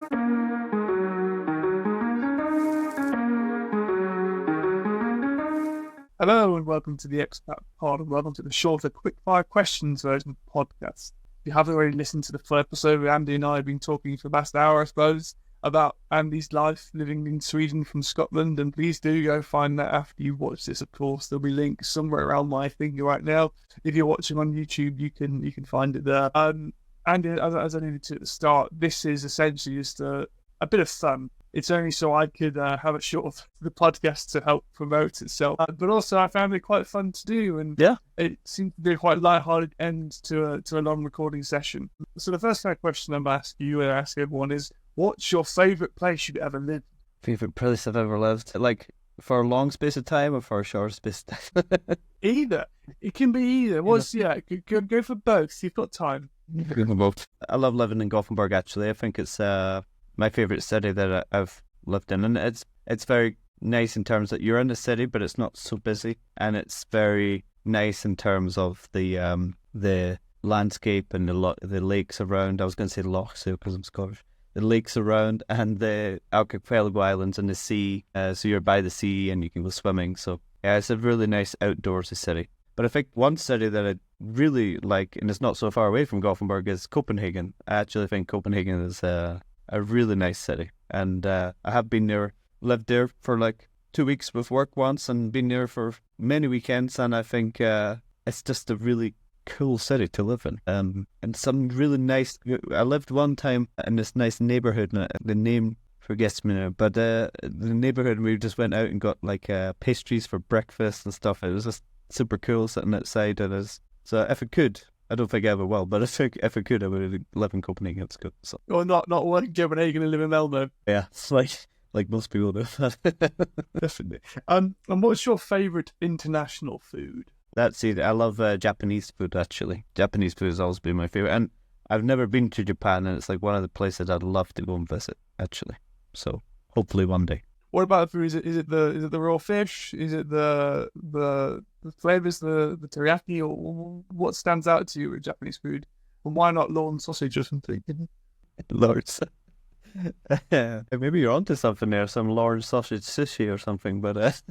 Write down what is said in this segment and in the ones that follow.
Hello and welcome to the Expat pod, and welcome to the shorter quick fire questions version of the podcast. If you haven't already listened to the full episode, Andy and I have been talking for the past hour, I suppose, about Andy's life living in Sweden from Scotland, and please do go find that after you watch this. Of course, there'll be links somewhere around my finger right now. If you're watching on YouTube, you can find it there. Andy, as I needed to at the start, this is essentially just a bit of fun. It's only so I could have a short of the podcast to help promote itself. But also I found it quite fun to do, and it seemed to be a quite light-hearted end to a long recording session. So the first kind of question I'm asking you and ask everyone is, what's your favourite place you've ever lived? Favourite place I've ever lived? Like, for a long space of time or for a short space of time? Either. It can be either. Go for both. You've got time. I love living in Gothenburg, actually. I think it's my favourite city that I've lived in, and it's very nice in terms that you're in the city, but it's not so busy, and it's very nice in terms of the landscape and the lakes around. I was going to say lochs because I'm Scottish. The lakes around and the archipelago islands and the sea, so you're by the sea and you can go swimming. So yeah, it's a really nice outdoorsy city. But I think one city that I really like, and it's not so far away from Gothenburg, is Copenhagen. I actually think Copenhagen is a really nice city, and I have been there, lived there for like 2 weeks with work once, and been there for many weekends, and I think it's just a really cool city to live in, and some really nice. I lived one time in this nice neighborhood, and the name forgets me now, but the neighborhood, we just went out and got like pastries for breakfast and stuff. It was just super cool sitting outside, so if I could, I don't think I ever will, but if I could, I would live in Copenhagen. It's good. So. Or not work in Copenhagen and live in Malmo. Yeah, it's like most people do. Definitely. And what's your favourite international food? That's it. I love Japanese food, actually. Japanese food has always been my favourite. And I've never been to Japan, and it's like one of the places I'd love to go and visit, actually. So hopefully one day. What about the food? Is it the raw fish? Is it the flavours, the teriyaki, or what stands out to you with Japanese food? And why not lawn sausage or something? Lords. Maybe you're onto something there, some large sausage sushi or something, but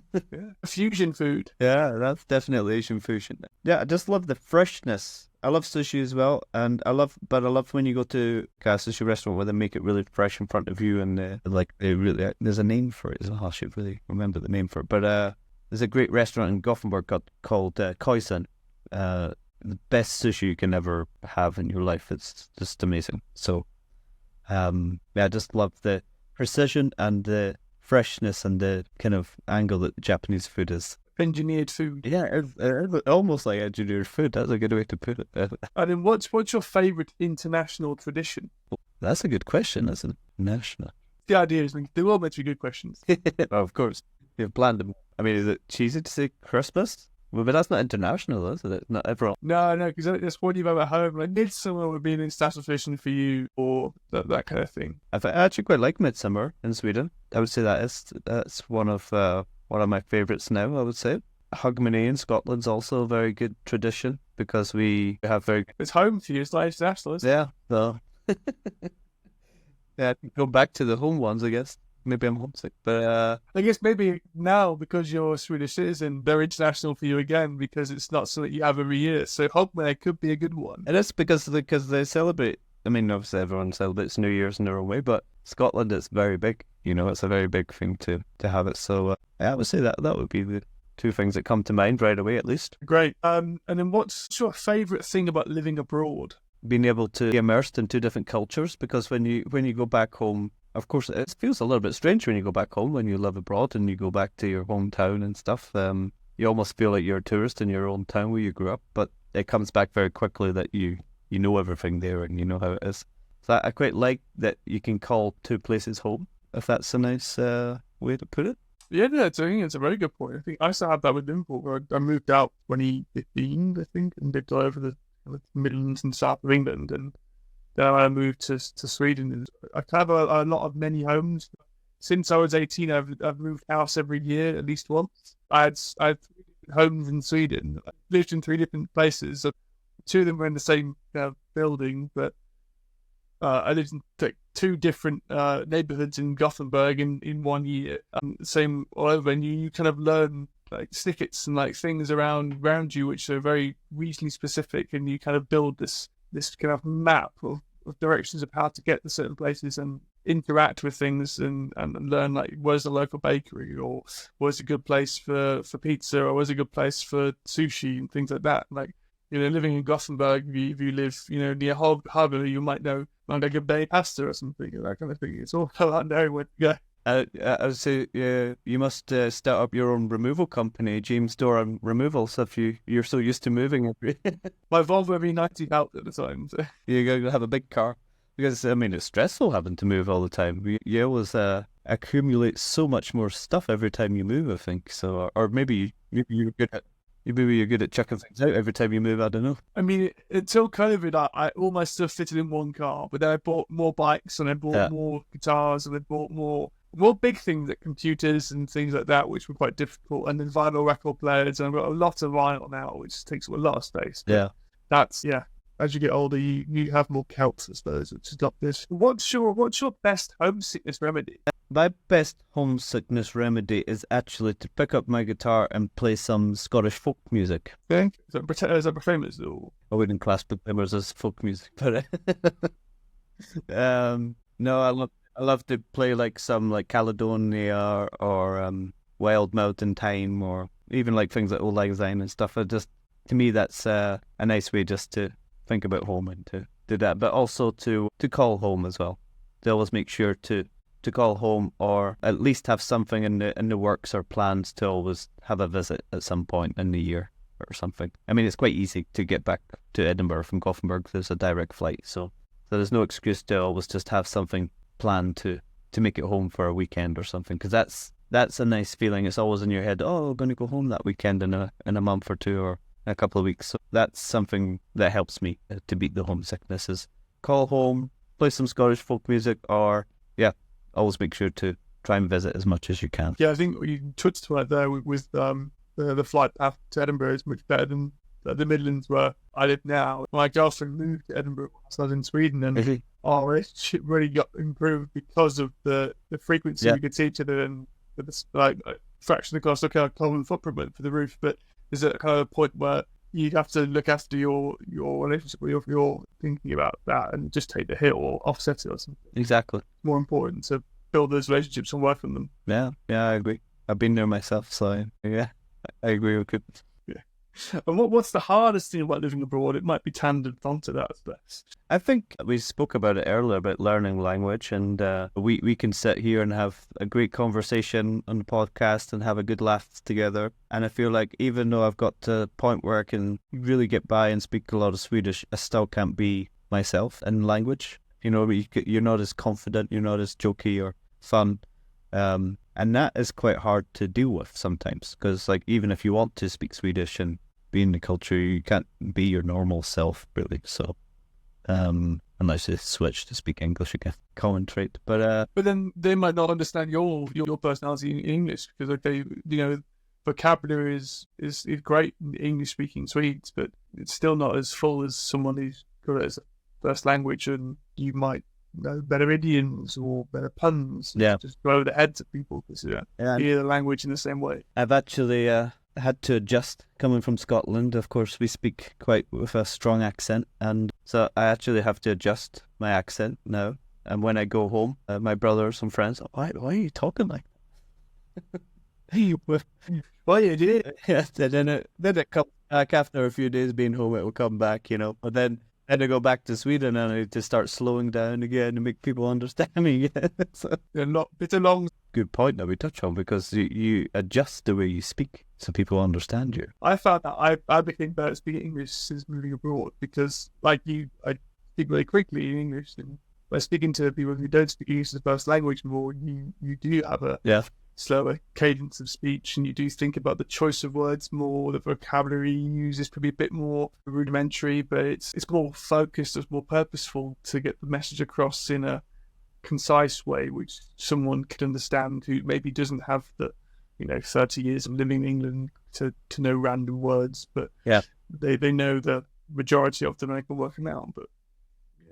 fusion food. Yeah, that's definitely Asian fusion. Yeah, I just love the freshness. I love sushi as well, and I love when you go to a sushi restaurant where they make it really fresh in front of you, and there's a name for it. I should really remember the name for it, but there's a great restaurant in Gothenburg called Koisen. The best sushi you can ever have in your life. It's just amazing. So I just love the precision and the freshness and the kind of angle that Japanese food is. Engineered food. Yeah, almost like engineered food. That's a good way to put it. And then what's your favourite international tradition? That's a good question, isn't it? National. The idea is they're all meant to be good questions. Well, of course. You've planned them. I mean, is it cheesy to say Christmas? Well, but that's not international, is it? Not everyone. No, because that's what you have at home. Like Midsummer would be an international tradition for you, or that kind of thing. I actually quite like Midsummer in Sweden. I would say that's one of my favourites now, I would say. Hogmanay in Scotland's also a very good tradition because we have very... It's home for you, it's like international, isn't it? Yeah, so... yeah, go back to the home ones, I guess. Maybe I'm homesick, but... I guess maybe now, because you're a Swedish citizen, they're international for you again because it's not something you have every year. So Hogmanay could be a good one. It is because they celebrate... I mean, obviously everyone celebrates New Year's in their own way, but Scotland, it's very big. You know, it's a very big thing to have it. So I would say that would be the two things that come to mind right away, at least. Great. And then what's your favourite thing about living abroad? Being able to be immersed in two different cultures, because when you go back home, of course, it feels a little bit strange when you go back home, when you live abroad and you go back to your hometown and stuff. You almost feel like you're a tourist in your own town where you grew up, but it comes back very quickly that you know everything there and you know how it is. So I quite like that you can call two places home, if that's a nice way to put it. Yeah, I think it's a very good point. I think I still have that with Liverpool, where I moved out 2015, I think, and lived all over the Midlands and south of England, and then I moved to Sweden. And I have a lot of many homes. Since I was 18, I've moved house every year at least once. I had homes in Sweden. I lived in 3 different places. So 2 of them were in the same building, but I lived in like 2 different neighborhoods in Gothenburg in 1 year. Same all over, and you kind of learn like snippets and like things around you which are very regionally specific, and you kind of build this kind of map of directions of how to get to certain places and interact with things and learn like where's the local bakery, or where's a good place for pizza, or where's a good place for sushi and things like that. Like, living in Gothenburg, if you live, near Haga, you might know like a good bay pasta or something, that kind of thing. It's all about knowing where to go. I would say you must start up your own removal company, James Doran Removals, if you're so used to moving. My Volvo V90 out at the time. So. You're going to have a big car. Because, I mean, it's stressful having to move all the time. You always accumulate so much more stuff every time you move, I think. So, or maybe you're good at chucking things out every time you move. I don't know. I mean, until COVID, I all my stuff fitted in one car. But then I bought more bikes, and I bought more guitars, and I bought more big things like computers and things like that, which were quite difficult. And then vinyl record players, and I've got a lot of vinyl now, which takes up a lot of space. But that's as you get older, you have more Celts, I suppose, which is not this. What's your best homesickness remedy? My best homesickness remedy is actually to pick up my guitar and play some Scottish folk music. Okay. Is that Proclaimers? Or? I wouldn't class Proclaimers as folk music, but no, I love to play like some like Caledonia or Wild Mountain Time, or even like things like Old Lang Syne and stuff. To me, that's a nice way just to think about home and to do that, but also to call home as well. To always make sure to call home, or at least have something in the works or plans to always have a visit at some point in the year or something. I mean, it's quite easy to get back to Edinburgh from Gothenburg. There's a direct flight, so there's no excuse to always just have something planned to make it home for a weekend or something, because that's a nice feeling. It's always in your head, I'm going to go home that weekend in a month or two, or a couple of weeks. So that's something that helps me to beat the homesickness, is call home, play some Scottish folk music, or always make sure to try and visit as much as you can. I think you touched right there with the flight path to Edinburgh is much better than the Midlands where I live now. My girlfriend moved to Edinburgh whilst I was in Sweden, and our relationship really got improved because of the frequency we could see each other, and like fraction of the cost of a carbon footprint for the roof. But there's a kind of a point where you have to look after your relationship, if you're thinking about that, and just take the hit or offset it or something. Exactly. It's more important to build those relationships and work on them. Yeah, I agree. I've been there myself, so I agree with you. And what's the hardest thing about living abroad? It might be tangent onto that, I suppose. I think we spoke about it earlier about learning language, and we can sit here and have a great conversation on the podcast and have a good laugh together. And I feel like even though I've got to a point where I can really get by and speak a lot of Swedish, I still can't be myself in language. You're not as confident, you're not as jokey or fun. And that is quite hard to deal with sometimes, because like even if you want to speak Swedish and be in the culture, you can't be your normal self really. So unless you switch to speak English again, common trait. But then they might not understand your personality in English, because vocabulary is great in English speaking Swedes, but it's still not as full as someone who's got it as a first language, and you might know better idioms or better puns. Just go over the heads of people because hear the language in the same way. I've actually had to adjust coming from Scotland. Of course, we speak quite with a strong accent, and so I actually have to adjust my accent now. And when I go home, my brothers and friends, why are you talking like that? Why you did? Yeah, then it comes back after a few days being home. It will come back, But then I go back to Sweden and I need to start slowing down again to make people understand me again. So, bit of long. Good point that we touch on, because you adjust the way you speak so people understand you. I found that I became better at speaking English since moving abroad, because I speak very quickly in English, and by speaking to people who don't speak English as first language more, you do have a slower cadence of speech, and you do think about the choice of words more. The vocabulary you use is probably a bit more rudimentary, but it's more focused, it's more purposeful to get the message across in a concise way, which someone could understand who maybe doesn't have the 30 years of living in England to know random words, but they know the majority of them and they can work them out. But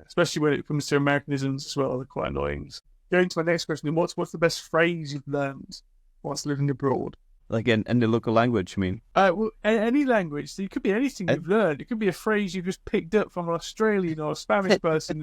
especially when it comes to Americanisms as well. They're quite annoying. Going to my next question, what's the best phrase you've learned whilst living abroad? Like in the local language, you mean? Well, any language. So it could be anything you've learned. It could be a phrase you've just picked up from an Australian or a Spanish person.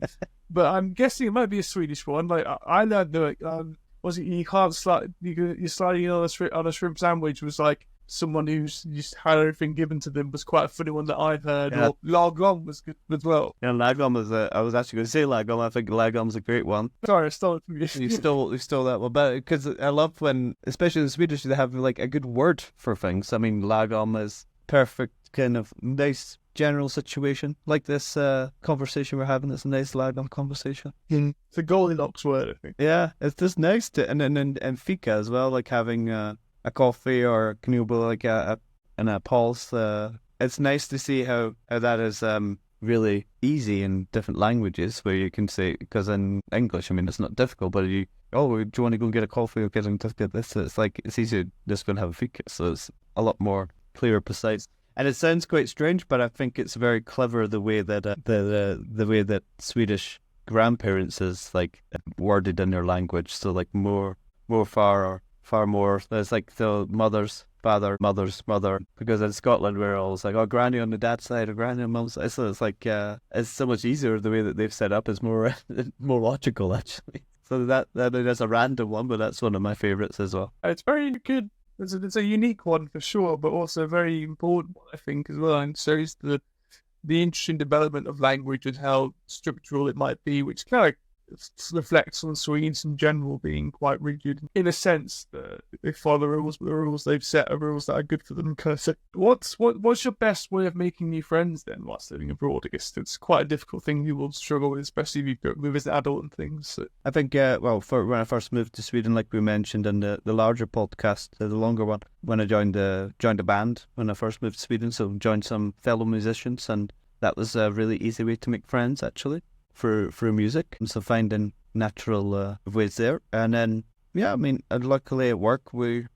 But I'm guessing it might be a Swedish one. Like I learned that was it you can't slide you're sliding on a shrimp sandwich was like someone who's just had everything given to them was quite a funny one that I've heard. Yeah. Or lagom was good as well. Yeah, lagom was. I was actually going to say lagom. I think lagom's a great one. Sorry, I stole it from you. You stole that one, but because I love when, especially in Swedish, they have like a good word for things. I mean, lagom is perfect, kind of nice general situation, like this conversation we're having. It's a nice lagom conversation. It's a Goldilocks word, I think. Yeah, it's just nice to, and fika as well, like having a coffee or knubbel, like a pulse. It's nice to see how that is really easy in different languages where you can say, because in English, I mean, it's not difficult, but do you want to go and get a coffee or just get this? It's like, it's easier to just go and have a fika, so it's a lot more clear, precise. And it sounds quite strange, but I think it's very clever the way that the way that Swedish grandparents is like worded in their language. So like far more. There's like the mother's father, mother's mother. Because in Scotland we're always like, oh, granny on the dad's side or granny on mum's side. So it's like it's so much easier the way that they've set up. Is more more logical actually. So that is a random one, but that's one of my favourites as well. It's very good. It's a unique one for sure, but also a very important one, I think, as well. And shows the interesting development of language and how structural it might be, which kind of reflects on Swedes in general being quite rigid in a sense that they follow the rules, but the rules they've set are rules that are good for them. So what's your best way of making new friends then whilst living abroad? I guess it's quite a difficult thing you will struggle with, especially if you go move as an adult and things. So. I think for when I first moved to Sweden, like we mentioned in the larger podcast, the longer one, when I joined a band when I first moved to Sweden, so joined some fellow musicians, and that was a really easy way to make friends actually. Through music, and so finding natural ways there, and then and luckily at work we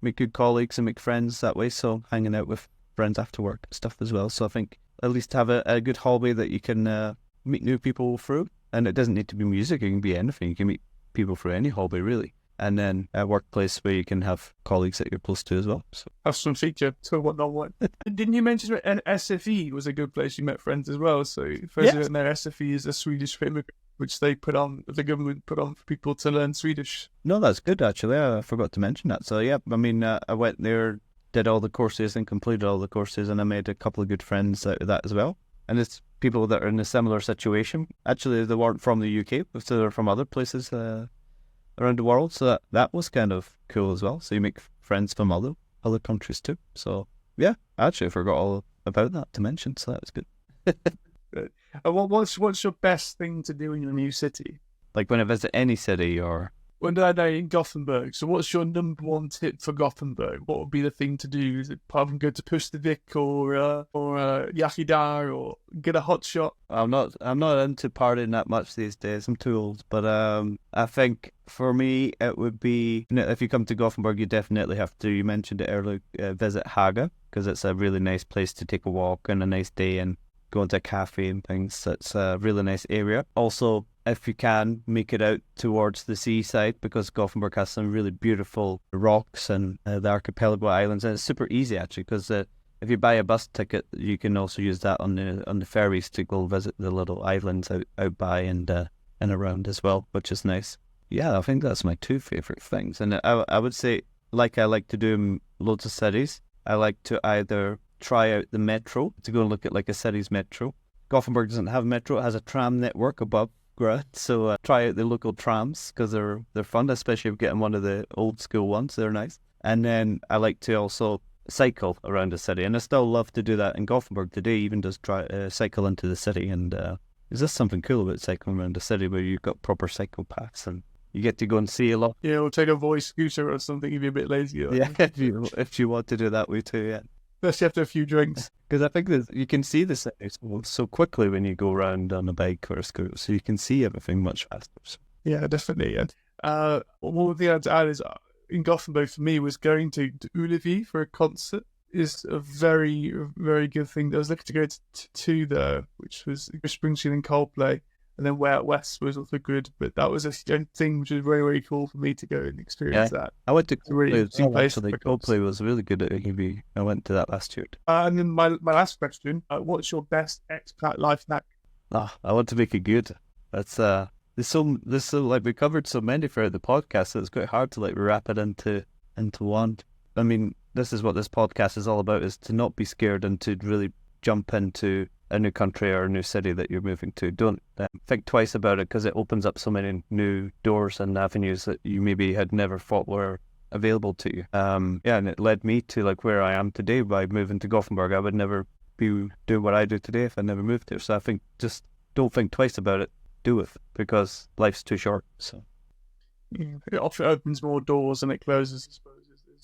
make good colleagues and make friends that way. So hanging out with friends after work and stuff as well. So I think at least have a good hobby that you can meet new people through, and it doesn't need to be music. It can be anything. You can meet people through any hobby really. And then a workplace where you can have colleagues that you're close to as well. So. Have some feature to one-on-one. Didn't you mention SFE was a good place you met friends as well? So President there, SFE is a Swedish immigrant, which the government put on for people to learn Swedish. No, that's good actually. I forgot to mention that. So yeah, I mean, I went there, did all the courses and completed all the courses, and I made a couple of good friends out of that as well. And it's people that are in a similar situation. Actually, they weren't from the UK, but they're from other places around the world, so that was kind of cool as well. So you make friends from other countries too. So yeah, I actually forgot all about that to mention, so that was good. What's your best thing to do in your new city? Like when I visit any city, or when I know in Gothenburg. So what's your number one tip for Gothenburg? What would be the thing to do? Is it apart from go to Pustervik or Yakidar or get a hot shot? I'm not into partying that much these days. I'm too old. But I think for me it would be, if you come to Gothenburg, you definitely have to. You mentioned it earlier. Visit Haga, because it's a really nice place to take a walk on a nice day and go into a cafe and things. It's a really nice area. Also, if you can, make it out towards the seaside, because Gothenburg has some really beautiful rocks and the archipelago islands, and it's super easy actually, because if you buy a bus ticket, you can also use that on the ferries to go visit the little islands out by and around as well, which is nice. Yeah, I think that's my two favourite things. And I would say, like I like to do in loads of cities, I like to either try out the metro, to go and look at like a city's metro. Gothenburg doesn't have a metro, it has a tram network above ground, so try out the local trams, because they're fun, especially if you're getting one of the old school ones. They're nice. And then I like to also cycle around the city, and I still love to do that in Gothenburg today, even just cycle into the city. And is this something cool about cycling around the city, where you've got proper cycle paths and you get to go and see a lot? Yeah, or take a voice scooter or something if you're a bit lazy. Yeah, if you want to do that way too, yeah. Especially after a few drinks. Because I think that you can see the city so quickly when you go around on a bike or a scooter, so you can see everything much faster. Yeah, definitely. And one thing I'd add is in Gothenburg for me was going to Ullevi for a concert. is a very, very good thing. I was looking to go to two there, which was Springsteen and Coldplay, and then Way Out West was also good. But that was a thing which was very, very cool for me to go and experience that. I went to It's a really Coldplay as interesting well, place. actually. Coldplay was really good at AEB. I went to that last year. And then my last question: what's your best expat life hack? I want to make it good. That's there's so like we covered so many throughout the podcast, so it's quite hard to like wrap it into one. I mean, this is what this podcast is all about: is to not be scared and to really jump into a new country or a new city that you're moving to. Don't think twice about it, because it opens up so many new doors and avenues that you maybe had never thought were available to you. And it led me to like where I am today by moving to Gothenburg. I would never be doing what I do today if I never moved here. So I think just don't think twice about it. Do it, because life's too short. So It often opens more doors than it closes, I suppose.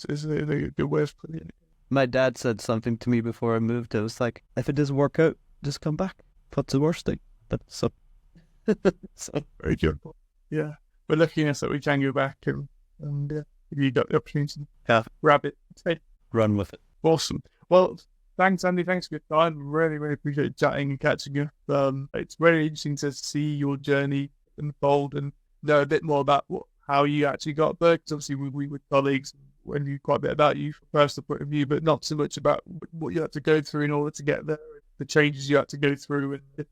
Is a good way of putting it. my dad said something to me before I moved. It was like, if it doesn't work out, just come back. What's the worst thing? But so Very good. Yeah. We're lucky enough that we can go back and if you got the opportunity to grab it. run with it. Awesome. Well, thanks, Andy. Thanks for your time. Really, really appreciate chatting and catching you. It's really interesting to see your journey unfold and know a bit more about how you actually got there. Because obviously we were colleagues and knew quite a bit about you from a personal point of view, but not so much about what you had to go through in order to get there, the changes you had to go through, and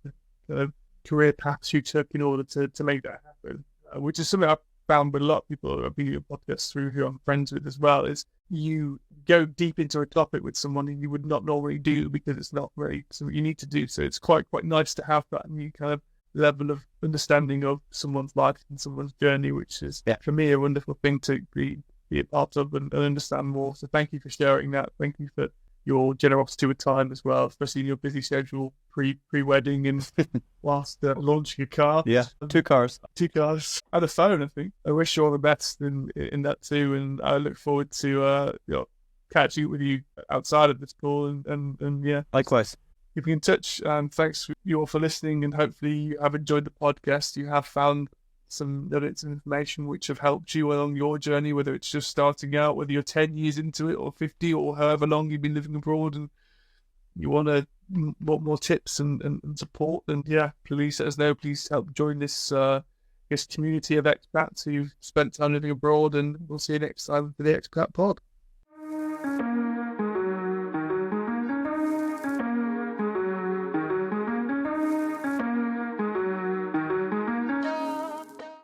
the career paths you took in order to make that happen. Which is something I've found with a lot of people I've been doing podcasts through who I'm friends with as well, is you go deep into a topic with someone and you would not normally do because it's not really something you need to do. So it's quite nice to have that new kind of level of understanding of someone's life and someone's journey, which is for me a wonderful thing to be a part of and understand more. So thank you for sharing that. Thank you for your generosity with time as well, especially in your busy schedule pre-wedding and whilst launching a car. Yeah, 2 cars. 2 cars and a phone, I think. I wish you all the best in that too, and I look forward to catching up with you outside of this call and yeah. Likewise. Keeping in touch, and thanks you all for listening, and hopefully you have enjoyed the podcast. You have found some nuggets of information which have helped you along your journey, whether it's just starting out, whether you're 10 years into it or 50 or however long you've been living abroad and you want more tips and support, then please let us know. Please help join this community of expats who've spent time living abroad, and we'll see you next time for the Expat Pod.